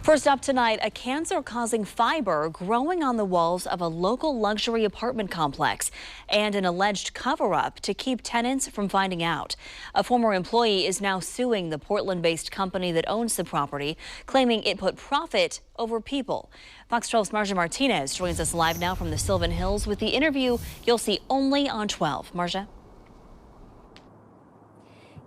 First up tonight, a cancer-causing fiber growing on the walls of a local luxury apartment complex and an alleged cover-up to keep tenants from finding out. A former employee is now suing the Portland-based company that owns the property, claiming it put profit over people. Fox 12's Marja Martinez joins us live now from the Sylvan Hills with the interview you'll see only on 12. Marja?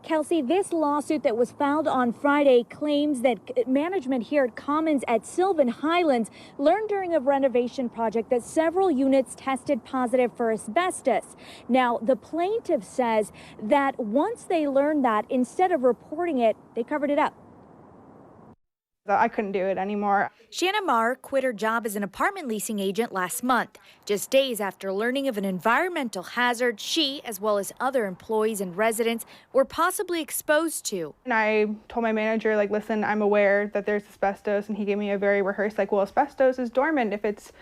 Kelsey, this lawsuit that was filed on Friday claims that management here at Commons at Sylvan Highlands learned during a renovation project that several units tested positive for asbestos. Now, the plaintiff says that once they learned that, instead of reporting it, they covered it up. I couldn't do it anymore. Shanna Marr quit her job as an apartment leasing agent last month, just days after learning of an environmental hazard she, as well as other employees and residents, were possibly exposed to. And I told my manager, listen, I'm aware that there's asbestos, and he gave me a very rehearsed, well, asbestos is dormant if it's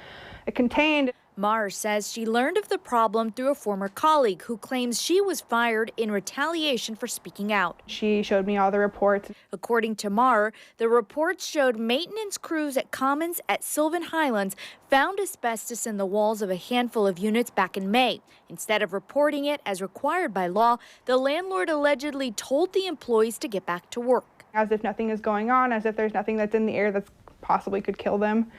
contained. Marr says she learned of the problem through a former colleague who claims she was fired in retaliation for speaking out. She showed me all the reports. According to Marr, the reports showed maintenance crews at Commons at Sylvan Highlands found asbestos in the walls of a handful of units back in May. Instead of reporting it as required by law, the landlord allegedly told the employees to get back to work. As if nothing is going on, as if there's nothing that's in the air that possibly could kill them.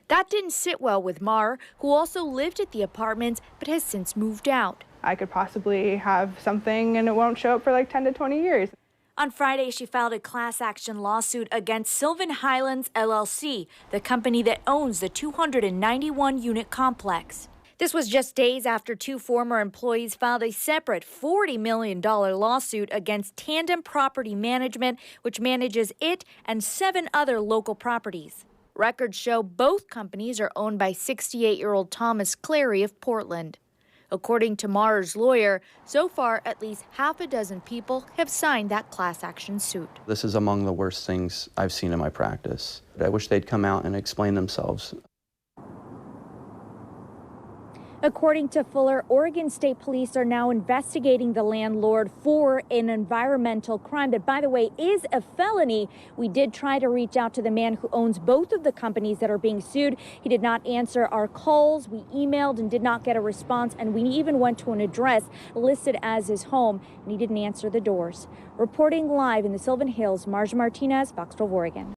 That didn't sit well with Marr, who also lived at the apartments but has since moved out. I could possibly have something and it won't show up for 10 to 20 years. On Friday, she filed a class action lawsuit against Sylvan Highlands LLC, the company that owns the 291-unit complex. This was just days after two former employees filed a separate $40 million lawsuit against Tandem Property Management, which manages it and 7 other local properties. Records show both companies are owned by 68-year-old Thomas Clary of Portland. According to Marr's lawyer, so far at least half a dozen people have signed that class action suit. This is among the worst things I've seen in my practice. I wish they'd come out and explain themselves. According to Fuller, Oregon State Police are now investigating the landlord for an environmental crime that, by the way, is a felony. We did try to reach out to the man who owns both of the companies that are being sued. He did not answer our calls. We emailed and did not get a response, and we even went to an address listed as his home, and he didn't answer the doors. Reporting live in the Sylvan Hills, Marja Martinez, Fox 12 Oregon.